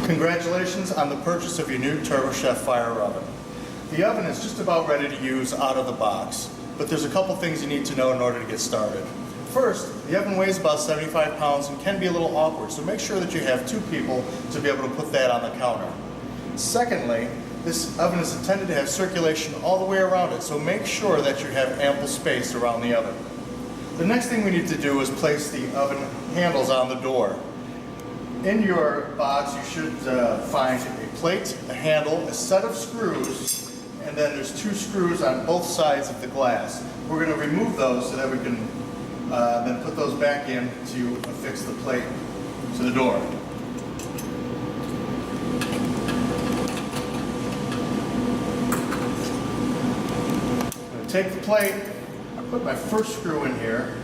Congratulations on the purchase of your new TurboChef fire oven. The oven is just about ready to use out of the box, but there's a couple things you need to know in order to get started. First, the oven weighs about 75 pounds and can be a little awkward, so make sure that you have two people to be able to put that on the counter. Secondly, this oven is intended to have circulation all the way around it, so make sure that you have ample space around the oven. The next thing we need to do is place the oven handles on the door. In your box, you should find a plate, a handle, a set of screws, and then there's two screws on both sides of the glass. We're going to remove those so that we can then put those back in to affix the plate to the door. I'm going to take the plate, I put my first screw in here,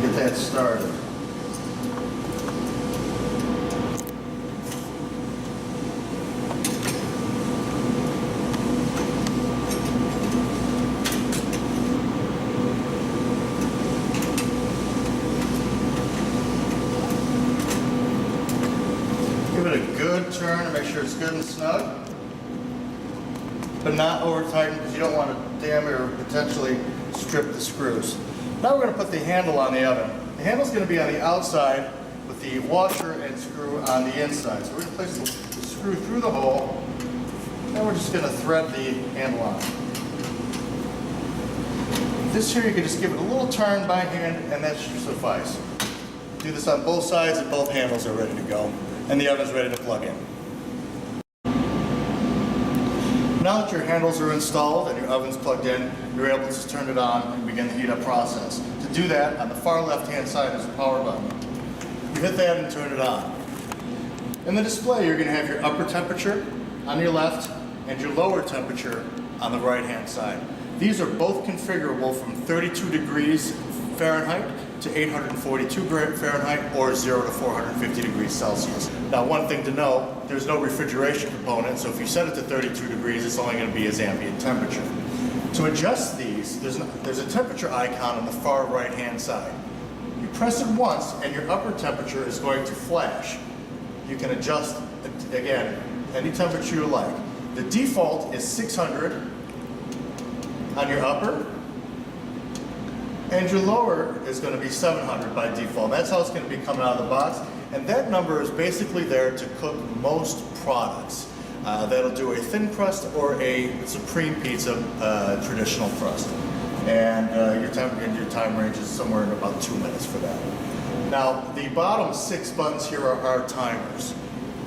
get that started. Give it a good turn to make sure it's good and snug, but not over tighten because you don't want to damage or potentially strip the screws. Now we're going to put the handle on the oven. The handle is going to be on the outside with the washer and screw on the inside. So we're going to place the screw through the hole, and we're just going to thread the handle on. This here you can just give it a little turn by hand and that should suffice. Do this on both sides and both handles are ready to go. And the oven is ready to plug in. Now that your handles are installed and your oven's plugged in, you're able to turn it on and begin the heat up process. To do that, on the far left-hand side is a power button. You hit that and turn it on. In the display, you're going to have your upper temperature on your left and your lower temperature on the right-hand side. These are both configurable from 32 degrees Fahrenheit to 842 Fahrenheit or 0 to 450 degrees Celsius. Now, one thing to know, there's no refrigeration component, so if you set it to 32 degrees, it's only going to be as ambient temperature. To adjust these, there's a temperature icon on the far right-hand side. You press it once, and your upper temperature is going to flash. You can adjust, again, any temperature you like. The default is 600 on your upper, and your lower is going to be 700 by default. That's how it's going to be coming out of the box. And that number is basically there to cook most products. That'll do a thin crust or a supreme pizza traditional crust. And your time range is somewhere in about 2 minutes for that. Now, the bottom 6 buttons here are our timers.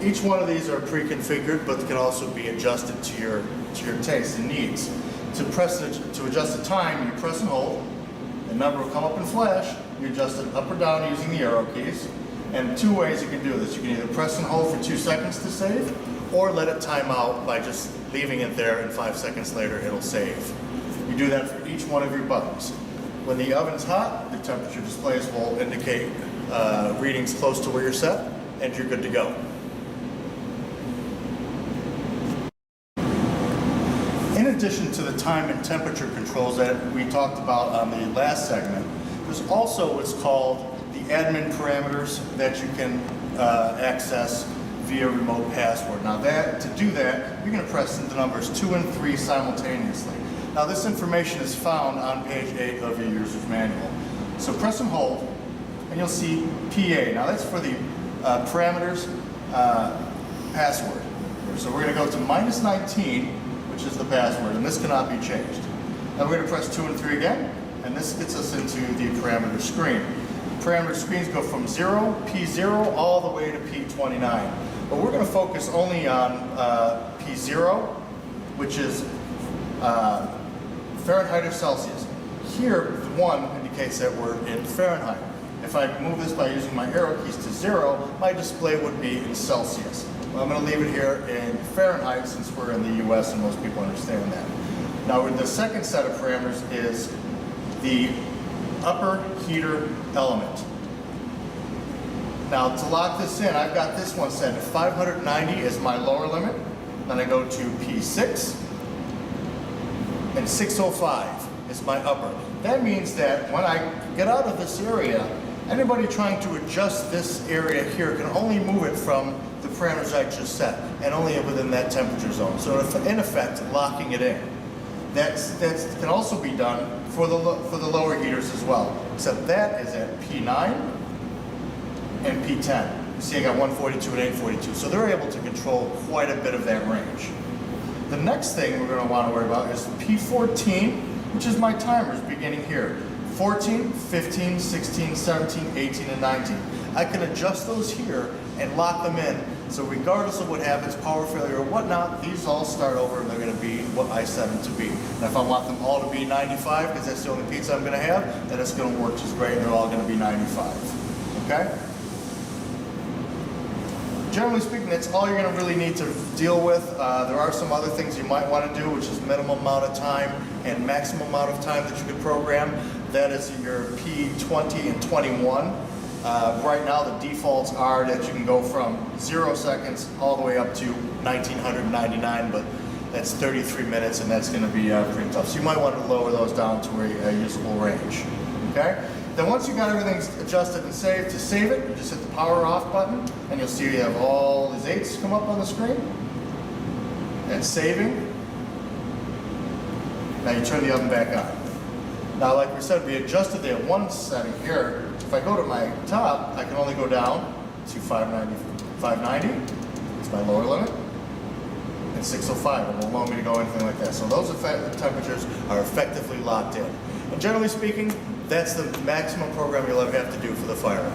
Each one of these are pre-configured, but can also be adjusted to your taste and needs. To adjust the time, you press and hold. The number will come up and flash. You adjust it up or down using the arrow keys. And two ways you can do this. You can either press and hold for 2 seconds to save, or let it time out by just leaving it there, and 5 seconds later it'll save. You do that for each one of your buttons. When the oven's hot, the temperature displays will indicate readings close to where you're set, and you're good to go. In addition to the time and temperature controls that we talked about on the last segment, there's also what's called the admin parameters that you can access via remote password. Now to do that, you're going to press the numbers 2 and 3 simultaneously. Now this information is found on page 8 of your user's manual. So press and hold, and you'll see PA. Now that's for the parameters password. So we're going to go to -19, which is the password, and this cannot be changed. Now we're going to press 2 and 3 again, and this gets us into the parameter screen. Parameter screens go from P0, all the way to P29. But we're going to focus only on P0, which is Fahrenheit or Celsius. Here, the 1 indicates that we're in Fahrenheit. If I move this by using my arrow keys to 0, my display would be in Celsius. Well, I'm going to leave it here in Fahrenheit since we're in the US and most people understand that. Now, the second set of parameters is the upper heater element. Now, to lock this in, I've got this one set at 590 is my lower limit. Then I go to P6, and 605 is my upper. That means that when I get out of this area, Anybody trying to adjust this area here can only move it from the parameters I just set, and only within that temperature zone. So in effect, locking it in. That can also be done for the lower heaters as well, except that is at P9 and P10. You see I got 142 and 842, so they're able to control quite a bit of that range. The next thing we're going to want to worry about is P14, which is my timers beginning here. 14, 15, 16, 17, 18, and 19. I can adjust those here and lock them in, so regardless of what happens, power failure or whatnot, these all start over and they're going to be what I set them to be. And if I want them all to be 95, because that's the only pizza I'm going to have, then it's going to work just great and they're all going to be 95. Okay? Generally speaking, that's all you're going to really need to deal with. There are some other things you might want to do, which is minimum amount of time and maximum amount of time that you could program. That is your P20 and 21. Right now the defaults are that you can go from 0 seconds all the way up to 1999, but that's 33 minutes and that's going to be pretty tough. So you might want to lower those down to a usable range. Okay? Then once you got everything adjusted and saved, to save it, you just hit the power off button and you'll see you have all these 8s come up on the screen. And saving. Now you turn the oven back on. Now like we said, we adjusted the one setting here. If I go to my top, I can only go down to 590. It's my lower limit. And 605. It won't allow me to go anything like that. So those temperatures are effectively locked in. And generally speaking, that's the maximum program you'll ever have to do for the fire.